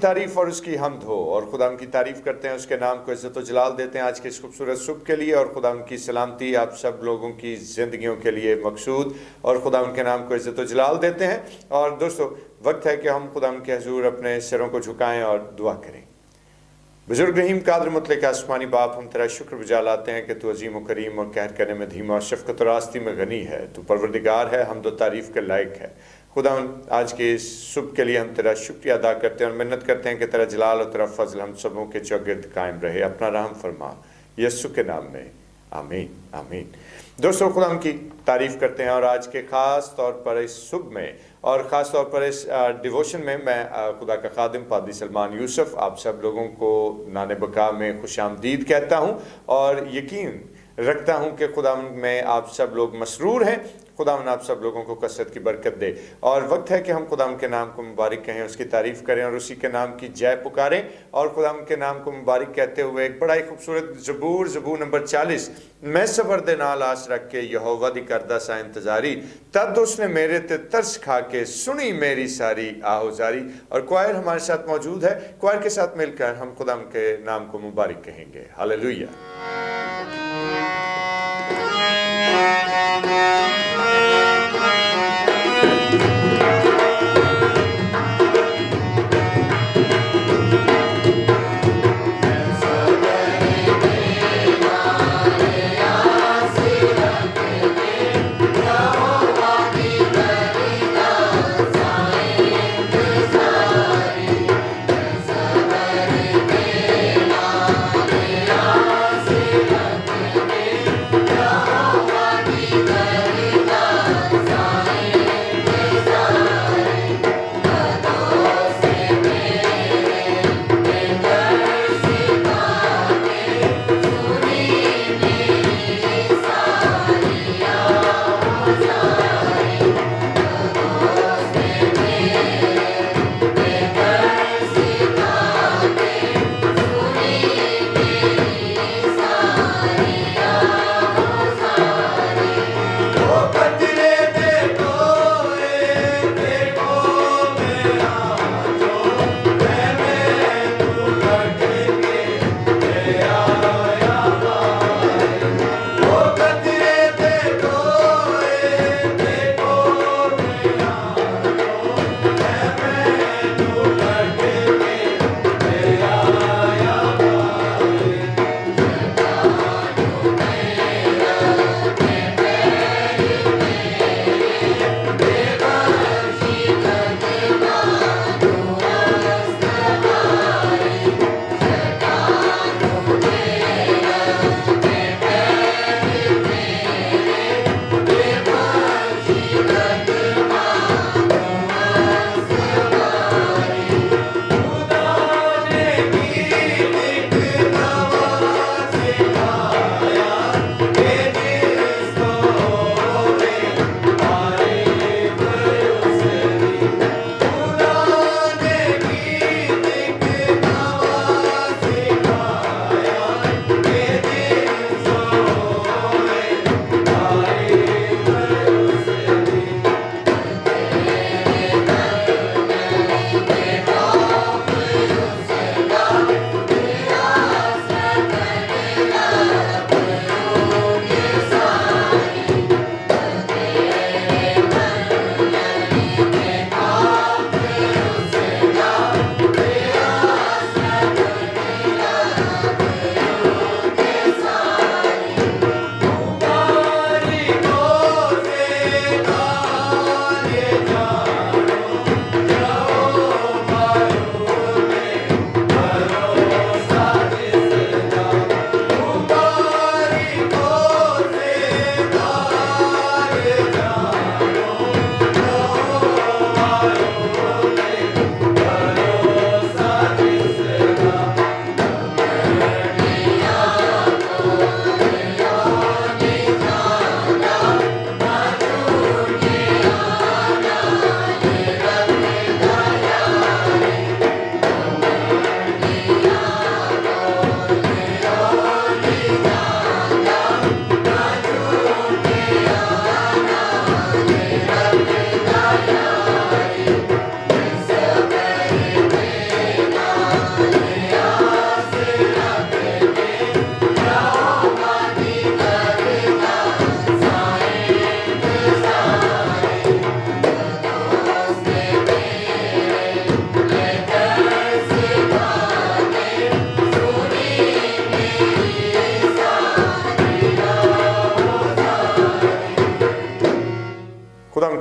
तारीफ़ और उसकी हम्द हो, और खुदाम की तारीफ़ करते हैं, उसके नाम को इज़्ज़त व जलाल देते हैं आज के इस खूबसूरत सुबह के लिए, और खुदाम की सलामती आप सब लोगों की ज़िंदगियों के लिए मकसूद, और खुदाम के नाम को इज़्ज़त व जलाल देते हैं। और दोस्तों, वक्त है कि हम खुदाम के हजूर अपने सिरों को झुकाएं और दुआ करें। बुजुर्ग रहीम कादर मुतलक आसमानी बाप, हम तेरा शुक्र बजा लाते हैं कि तू अजीम व करीम और कहर करने में धीमा और शफ़क़त और रास्ती में गनी है। तू परवरदिगार है, हमदो तारीफ़ के लायक है। खुदा आज के इस सुबह के लिए हम तेरा शुक्रिया अदा करते हैं और मिन्नत करते हैं कि तेरा जलाल और तेरा फजल हम सबों के चौगिर्द कायम रहे। अपना रहम फरमा यस्सु के नाम में, आमीन आमीन। दोस्तों, खुदा की तारीफ़ करते हैं, और आज के ख़ास तौर पर इस सुबह में और ख़ास तौर पर इस डिवोशन में मैं खुदा का खादिम पादी सलमान यूसुफ आप सब लोगों को नाने बका में खुशामदीद कहता हूँ, और यकीन रखता हूँ कि खुदा में आप सब लोग मसरूर हैं। खुदा आप सब लोगों को कसरत की बरकत दे, और वक्त है कि हम खुदा के नाम को मुबारक कहें, उसकी तारीफ़ करें और उसी के नाम की जय पुकारें। और खुदा के नाम को मुबारक कहते हुए एक बड़ा ही खूबसूरत ज़बूर नंबर 40, मैं सबर दे नाल आस रख के यहोवा दी करदा सा इंतजारी, तद उसने मेरे ते तरस खा के सुनी मेरी सारी आहुजारी। और क्वायर हमारे साथ मौजूद है, क्वायर के साथ मिलकर हम खुदा के नाम को मुबारक कहेंगे। हालेलुया। See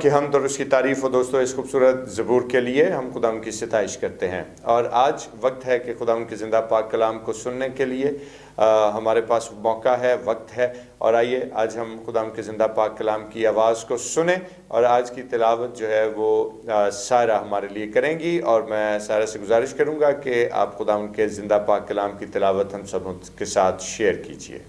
की हमद और उसकी तारीफ़ हो दोस्तों इस खूबसूरत ज़बूर के लिए हम खुदाम की सिताइश करते हैं। और आज वक्त है कि खुदाम के ज़िंदा पाक कलाम को सुनने के लिए हमारे पास मौका है, वक्त है। और आइए आज हम खुदाम के ज़िंदा पाक कलाम की आवाज़ को सुने। और आज की तिलावत जो है वो सारा हमारे लिए करेंगी, और मैं सारा से गुजारिश करूँगा कि आप खुदाम के ज़िंदा पाक कलाम की तिलावत हम सब के साथ शेयर कीजिए।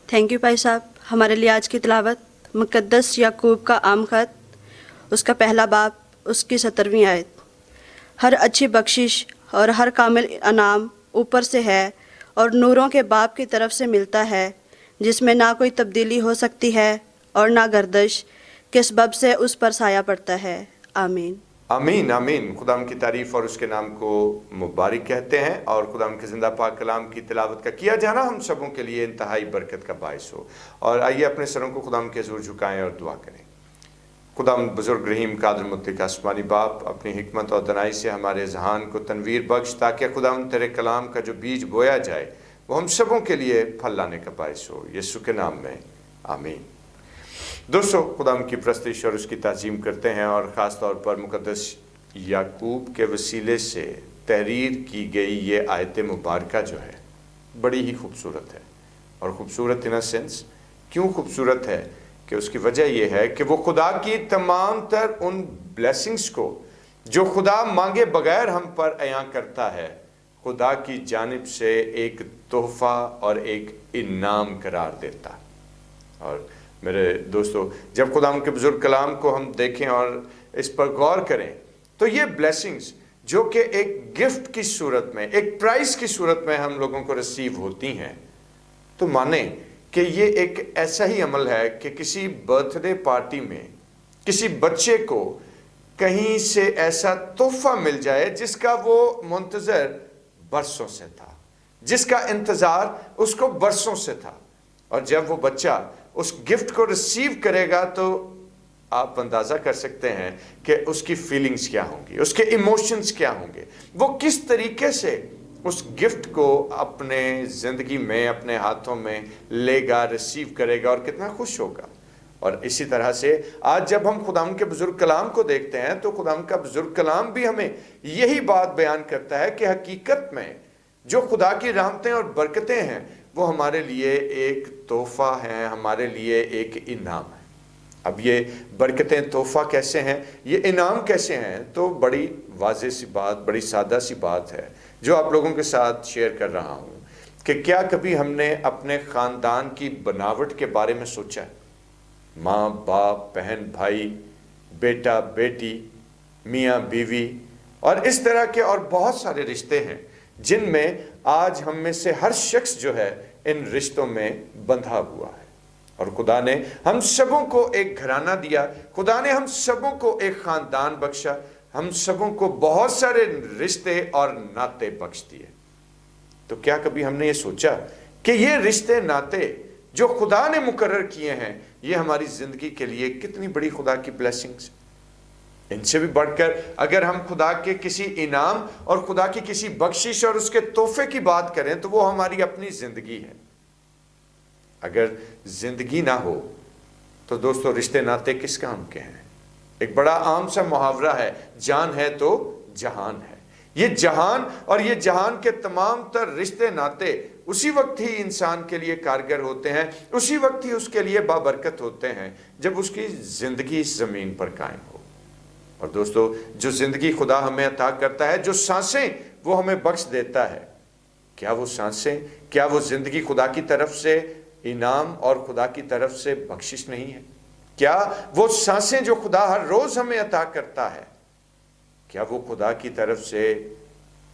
थैंक यू भाई साहब। हमारे लिए आज की तिलावत मुक़द्दस याकूब का आम खत, उसका पहला बाब, उसकी 17वीं आयत। हर अच्छी बख्शिश और हर कामिल इनाम ऊपर से है और नूरों के बाप की तरफ से मिलता है, जिसमें ना कोई तब्दीली हो सकती है और ना गर्दश, के सबब से उस पर साया पड़ता है। आमीन आमीन आमीन। खुदाम की तारीफ़ और उसके नाम को मुबारक कहते हैं। और खुदाम के ज़िंदा पाक कलाम की तिलावत का किया जाना हम सबों के लिए इंतहाई बरकत का बायस हो। और आइए अपने सरों को खुदाम के हुज़ूर झुकाएं और दुआ करें। खुदाम बुज़ुर्ग रहीम कादिर मुत्तक़ी आसमानी बाप, अपनी हिकमत और दनाई से हमारे ज़हान को तनवीर बख्श, ताकि खुदाम तेरे कलाम का जो बीज बोया जाए वो हम सबों के लिए फल लाने का बायस हो। यीशु के नाम में आमीन। दोस्तों, खुदाम की प्रस्तिश और उसकी ताज़ीम करते हैं, और ख़ास तौर पर मुक़द्दस याकूब के वसीले से तहरीर की गई ये आयत मुबारका जो है बड़ी ही खूबसूरत है। और ख़ूबसूरत इन अ सेंस क्यों खूबसूरत है कि उसकी वजह यह है कि वो खुदा की तमाम तर उन ब्लेसिंग्स को जो खुदा मांगे बगैर हम पर अयां करता है, खुदा की जानिब से एक तोहफ़ा और एक इनाम करार देता। और मेरे दोस्तों, जब खुदाम के बुज़ुर्ग कलाम को हम देखें और इस पर गौर करें, तो ये ब्लेसिंग्स जो कि एक गिफ्ट की सूरत में, एक प्राइस की सूरत में हम लोगों को रिसीव होती हैं, तो माने कि ये एक ऐसा ही अमल है कि किसी बर्थडे पार्टी में किसी बच्चे को कहीं से ऐसा तोहफ़ा मिल जाए जिसका वो मुंतज़र बरसों से था, जिसका इंतज़ार उसको बरसों से था। और जब वो बच्चा उस गिफ्ट को रिसीव करेगा तो आप अंदाज़ा कर सकते हैं कि उसकी फीलिंग्स क्या होंगी, उसके इमोशंस क्या होंगे, वो किस तरीके से उस गिफ्ट को अपने ज़िंदगी में, अपने हाथों में लेगा, रिसीव करेगा, और कितना खुश होगा। और इसी तरह से आज जब हम खुदाम के बुज़ुर्ग कलाम को देखते हैं, तो खुदाम का बुज़ुर्ग कलाम भी हमें यही बात बयान करता है कि हकीकत में जो खुदा की रहमतें और बरकतें हैं वो हमारे लिए एक तोहफ़ा है, हमारे लिए एक इनाम है। अब ये बरकतें तोहफ़ा कैसे हैं, ये इनाम कैसे हैं, तो बड़ी वाज़ेह सी बात, बड़ी सादा सी बात है जो आप लोगों के साथ शेयर कर रहा हूँ कि क्या कभी हमने अपने ख़ानदान की बनावट के बारे में सोचा है? माँ बाप, बहन भाई, बेटा बेटी, मियाँ बीवी, और इस तरह के और बहुत सारे रिश्ते हैं जिनमें आज हम में से हर शख्स जो है इन रिश्तों में बंधा हुआ है। और खुदा ने हम सबों को एक घराना दिया, खुदा ने हम सबों को एक ख़ानदान बख्शा, हम सबों को बहुत सारे रिश्ते और नाते बख्श दिए। तो क्या कभी हमने ये सोचा कि ये रिश्ते नाते जो खुदा ने मुकर्रर किए हैं, ये हमारी ज़िंदगी के लिए कितनी बड़ी खुदा की ब्लेसिंग्स? इनसे भी बढ़कर अगर हम खुदा के किसी इनाम और खुदा की किसी बख्शिश और उसके तोहफे की बात करें, तो वो हमारी अपनी ज़िंदगी है। अगर ज़िंदगी ना हो तो दोस्तों रिश्ते नाते किस काम के हैं? एक बड़ा आम सा मुहावरा है, जान है तो जहान है। ये जहान और ये जहान के तमाम तर रिश्ते नाते उसी वक्त ही इंसान के लिए कारगर होते हैं, उसी वक्त ही उसके लिए बाबरकत होते हैं जब उसकी ज़िंदगी इस ज़मीन पर कायम हो। और दोस्तों, जो ज़िंदगी खुदा हमें अता करता है, जो सांसें वो हमें बख्श देता है, क्या वो सांसें, क्या वो ज़िंदगी खुदा की तरफ से इनाम और खुदा की तरफ से बख्शिश नहीं है? क्या वो सांसें जो खुदा हर रोज़ हमें अता करता है, क्या वो खुदा की तरफ से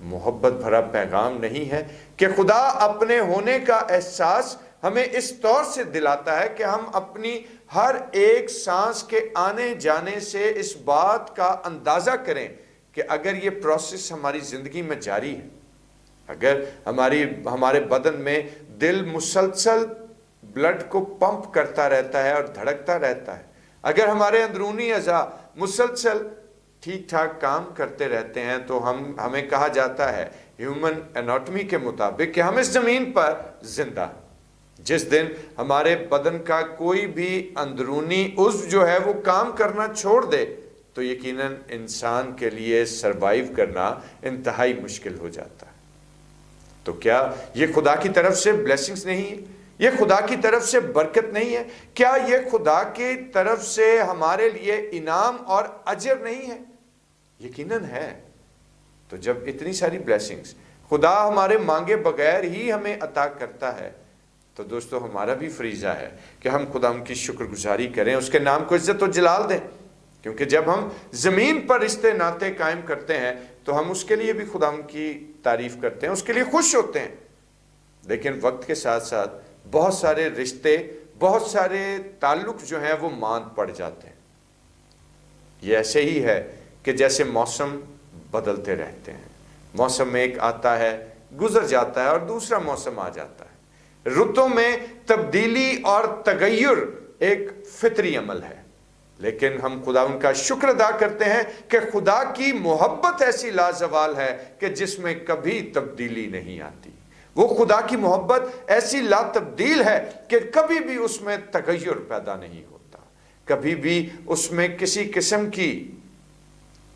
मोहब्बत भरा पैगाम नहीं है कि खुदा अपने होने का एहसास हमें इस तौर से दिलाता है कि हम अपनी हर एक सांस के आने जाने से इस बात का अंदाज़ा करें कि अगर ये प्रोसेस हमारी ज़िंदगी में जारी है, अगर हमारे बदन में दिल मुसलसल ब्लड को पंप करता रहता है और धड़कता रहता है, अगर हमारे अंदरूनी अज़ा मुसलसल ठीक ठाक काम करते रहते हैं, तो हमें कहा जाता है ह्यूमन एनाटॉमी के मुताबिक कि हम इस ज़मीन पर जिंदा हैं। जिस दिन हमारे बदन का कोई भी अंदरूनी उज़्व जो है वो काम करना छोड़ दे तो यकीनन इंसान के लिए सरवाइव करना इंतहाई मुश्किल हो जाता है। तो क्या ये खुदा की तरफ से ब्लेसिंग्स नहीं है? ये खुदा की तरफ से बरकत नहीं है? क्या ये खुदा की तरफ से हमारे लिए इनाम और अजर नहीं है? यकीनन है। तो जब इतनी सारी ब्लेसिंग्स खुदा हमारे मांगे बगैर ही हमें अता करता है तो दोस्तों हमारा भी फरीज़ा है कि हम खुदा की शुक्रगुजारी करें, उसके नाम को इज्जत और जलाल दें। क्योंकि जब हम ज़मीन पर रिश्ते नाते कायम करते हैं तो हम उसके लिए भी खुदा की तारीफ़ करते हैं, उसके लिए खुश होते हैं। लेकिन वक्त के साथ साथ बहुत सारे रिश्ते, बहुत सारे ताल्लुक जो हैं वो मांद पड़ जाते हैं। ये ऐसे ही है कि जैसे मौसम बदलते रहते हैं, मौसम में एक आता है गुजर जाता है और दूसरा मौसम आ जाता है। रुतों में तब्दीली और तगय्युर एक फितरी अमल है, लेकिन हम खुदा उनका शुक्र अदा करते हैं कि खुदा की मोहब्बत ऐसी लाजवाल है कि जिसमें कभी तब्दीली नहीं आती। वो खुदा की मोहब्बत ऐसी ला तब्दील है कि कभी भी उसमें तगय्युर पैदा नहीं होता, कभी भी उसमें किसी किस्म की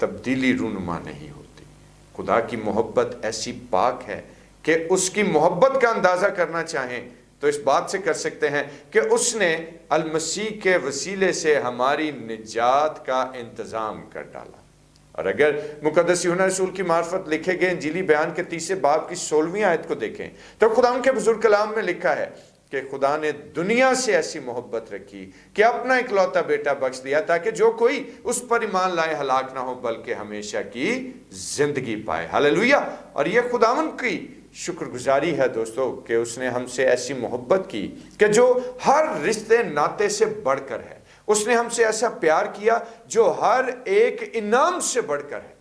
तब्दीली रूनुमा नहीं होती। खुदा की मोहब्बत ऐसी पाक है कि उसकी मोहब्बत का अंदाज़ा करना चाहें तो इस बात से कर सकते हैं कि उसने अल मसीह के वसीले से हमारी निजात का इंतज़ाम कर डाला। और अगर मुक़द्दस यूहन्ना रसूल की मार्फत लिखे गए इंजीली बयान के 30 बाब की 16वीं आयत को देखें तो खुदा के बुजुर्ग कलाम में लिखा है कि खुदा ने दुनिया से ऐसी मोहब्बत रखी कि अपना इकलौता बेटा बख्श दिया ताकि जो कोई उस पर ईमान लाए हलाक ना हो बल्कि हमेशा की जिंदगी पाए। हालेलुया। और ये खुदावन की शुक्रगुजारी है दोस्तों कि उसने हमसे ऐसी मोहब्बत की कि जो हर रिश्ते नाते से बढ़कर है। उसने हमसे ऐसा प्यार किया जो हर एक इनाम से बढ़कर है,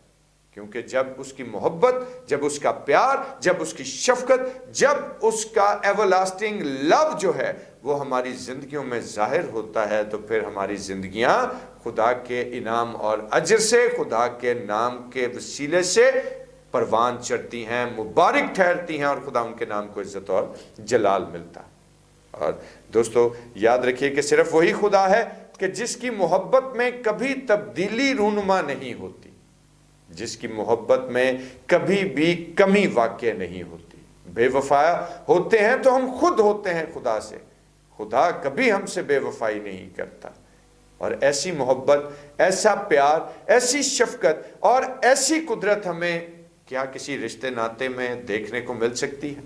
क्योंकि जब उसकी मोहब्बत, जब उसका प्यार, जब उसकी शफकत, जब उसका एवरलास्टिंग लव जो है वो हमारी जिंदगियों में जाहिर होता है तो फिर हमारी जिंदगियां खुदा के इनाम और अजर से, खुदा के नाम के वसीले से परवान चढ़ती हैं, मुबारक ठहरती हैं और खुदा उनके नाम को इज्जत और जलाल मिलता है। और दोस्तों याद रखिए कि सिर्फ वही खुदा है कि जिसकी मोहब्बत में कभी तब्दीली रूनुमा नहीं होती, जिसकी मोहब्बत में कभी भी कमी वाक़ नहीं होती। बेवफा होते हैं तो हम खुद होते हैं खुदा से, खुदा कभी हमसे बेवफाई नहीं करता। और ऐसी मोहब्बत, ऐसा प्यार, ऐसी शफकत और ऐसी कुदरत हमें क्या किसी रिश्ते नाते में देखने को मिल सकती है?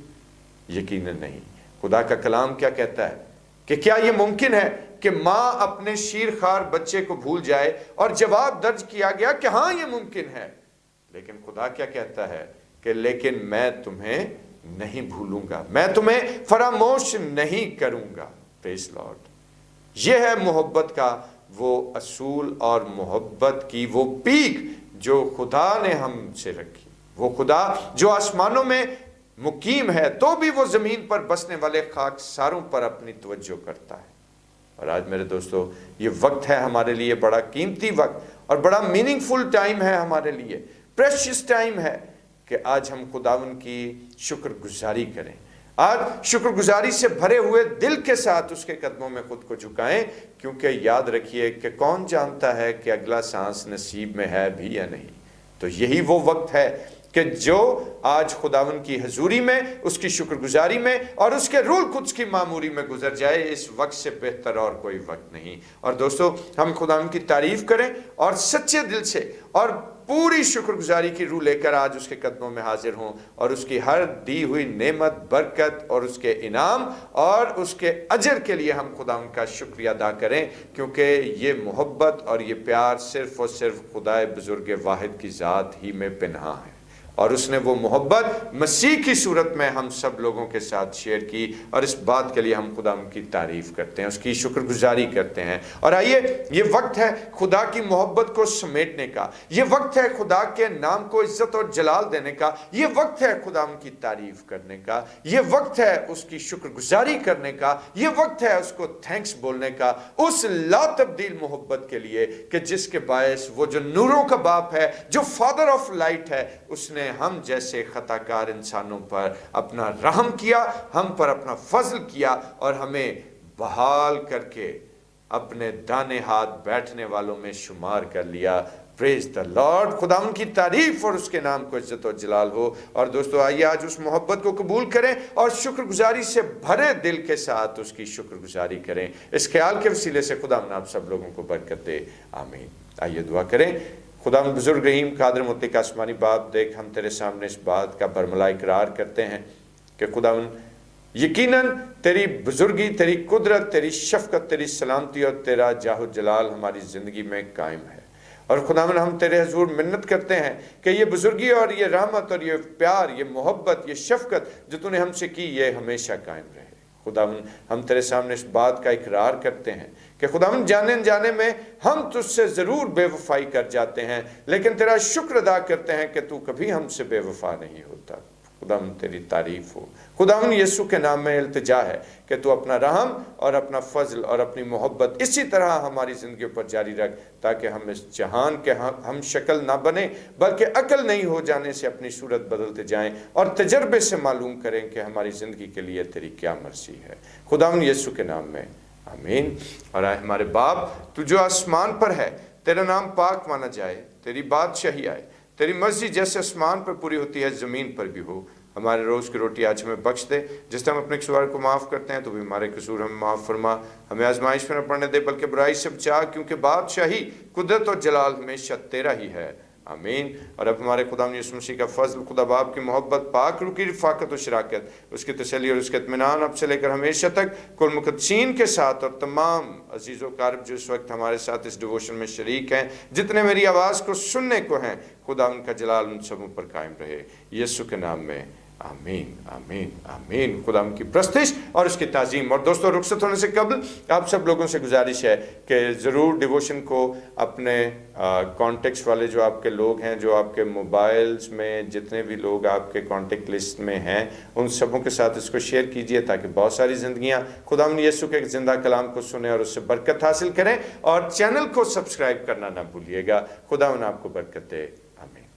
यकीनन नहीं। खुदा का कलाम क्या कहता है कि क्या ये मुमकिन है कि माँ अपने शीरखार बच्चे को भूल जाए? और जवाब दर्ज किया गया कि हाँ ये मुमकिन है। लेकिन खुदा क्या कहता है कि लेकिन मैं तुम्हें नहीं भूलूंगा, मैं तुम्हें फरामोश नहीं करूंगा। Praise Lord. ये है मोहब्बत का वो असूल और मोहब्बत की वो पीक जो खुदा ने हमसे रखी। वो खुदा जो आसमानों में मुकीम है तो भी वो ज़मीन पर बसने वाले खाकसारों पर अपनी तवज्जो करता है। और आज मेरे दोस्तों ये वक्त है हमारे लिए बड़ा कीमती वक्त और बड़ा मीनिंगफुल टाइम है हमारे लिए, प्रेशियस टाइम है कि आज हम खुदावन की शुक्रगुजारी करें। आज शुक्रगुजारी से भरे हुए दिल के साथ उसके कदमों में खुद को झुकाएं, क्योंकि याद रखिए कि कौन जानता है कि अगला सांस नसीब में है भी या नहीं। तो यही वो वक्त है कि जो आज खुदावन की हजूरी में, उसकी शुक्रगुजारी में और उसके रूल कुद्स की मामूरी में गुजर जाए, इस वक्त से बेहतर और कोई वक्त नहीं। और दोस्तों हम खुदावन की तारीफ करें और सच्चे दिल से और पूरी शुक्रगुजारी की रूह लेकर आज उसके कदमों में हाजिर हों और उसकी हर दी हुई नेमत, बरकत और उसके इनाम और उसके अजर के लिए हम खुदा उनका शुक्रिया अदा करें, क्योंकि ये मोहब्बत और ये प्यार सिर्फ़ और सिर्फ खुदाए बुजुर्ग वाहिद की ज़ात ही में पिन्हा है। और उसने वो मोहब्बत मसीह की सूरत में हम सब लोगों के साथ शेयर की और इस बात के लिए हम खुदा उनकी तारीफ़ करते हैं, उसकी शुक्रगुजारी करते हैं। और आइए, ये वक्त है खुदा की मोहब्बत को समेटने का, ये वक्त है खुदा के नाम को इज्जत और जलाल देने का, ये वक्त है खुदा उनकी तारीफ़ करने का, ये वक्त है उसकी शुक्रगुजारी करने का, ये वक्त है उसको थैंक्स बोलने का, उस ला तब्दील मोहब्बत के लिए कि जिसके बायस वो जो नूरों का बाप है, जो फादर ऑफ लाइट है, उसने ने हम जैसे खताकार इंसानों पर अपना रहम किया, हम पर अपना फजल किया और हमें बहाल करके अपने दाने हाथ बैठने वालों में शुमार कर लिया। Praise the Lord. खुदावंद की तारीफ और उसके नाम को इज्जत और जलाल हो। और दोस्तों आइए आज उस मोहब्बत को कबूल करें और शुक्रगुजारी से भरे दिल के साथ उसकी शुक्रगुजारी करें। इस ख्याल के वसीले से खुदावंद आप सब लोगों को बरकत दे, आमीन। आइए दुआ करें। खुदावंद बुजुर्ग रहीम कादिर मुतलक आसमानी बाप, देख हम तेरे सामने इस बात का बरमला इकरार करते हैं कि खुदावंद यकीनन तेरी बुजुर्गी, तेरी कुदरत, तेरी शफकत, तेरी सलामती और तेरा जाहो जलाल हमारी ज़िंदगी में कायम है। और खुदावंद हम तेरे हजूर मिन्नत करते हैं कि ये बुजुर्गी और ये रहमत और ये प्यार, ये मोहब्बत, ये शफकत जो तूने हमसे की, ये हमेशा कायम रहे। खुदावंद हम तेरे सामने इस बात का इकरार करते हैं कि खुदावंद जाने अनजाने में हम तुझसे ज़रूर बेवफाई कर जाते हैं, लेकिन तेरा शुक्र अदा करते हैं कि तू कभी हमसे बेवफा नहीं होता। खुदावंद तेरी तारीफ हो। खुदावंद यीशु के नाम में इल्तिजा है कि तू अपना रहम और अपना फजल और अपनी मोहब्बत इसी तरह हमारी ज़िंदगी पर जारी रख, ताकि हम इस जहान के हम शक्ल ना बने, बल्कि अकल नहीं हो जाने से अपनी सूरत बदलते जाएं और तजर्बे से मालूम करें कि हमारी ज़िंदगी के लिए तेरी क्या मर्जी है। खुदावंद यीशु के नाम में आमीन। और आए हमारे बाप, तू जो आसमान पर है, तेरा नाम पाक माना जाए, तेरी बादशाही आए, तेरी मर्जी जैसे आसमान पर पूरी होती है ज़मीन पर भी हो। हमारे रोज़ की रोटी आज हमें बख्श दे, जिस तरह हम अपने कसूर को माफ़ करते हैं तो भी हमारे कसूर हमें माफ़ फरमा। हमें आजमाइश में न पड़ने दे, बल्कि बुराई से बचा, क्योंकि बादशाही, कुदरत और जलाल हमेशा तेरा ही है, आमीन। और अब हमारे खुदावंद यीशु मसीह का फजल, खुदा बाप की मोहब्बत, पाक रूह की रफ़ाकत और शराकत, उसकी तसल्ली और उसके इत्मीनान अब से लेकर हमेशा तक कुल मुक़द्दसीन के साथ और तमाम अजीज़ व क़ारिब जो इस वक्त हमारे साथ इस डिवोशन में शरीक हैं, जितने मेरी आवाज़ को सुनने को हैं, खुदा उनका जलाल उन सबों पर कायम रहे, यीशु के नाम में आमीन, आमीन, आमीन। खुदा की प्रस्तिश और उसकी ताज़ीम। और दोस्तों रुखसत होने से कबल आप सब लोगों से गुजारिश है कि ज़रूर डिवोशन को अपने कॉन्टेक्ट्स वाले जो आपके लोग हैं, जो आपके मोबाइल्स में जितने भी लोग आपके कॉन्टेक्ट लिस्ट में हैं, उन सबों के साथ इसको शेयर कीजिए, ताकि बहुत सारी ज़िंदगियाँ खुदावंद यीशु के ज़िंदा कलाम को सुने और उससे बरकत हासिल करें। और चैनल को सब्सक्राइब करना ना भूलिएगा। खुदावंद आपको बरकत दे, आमीन।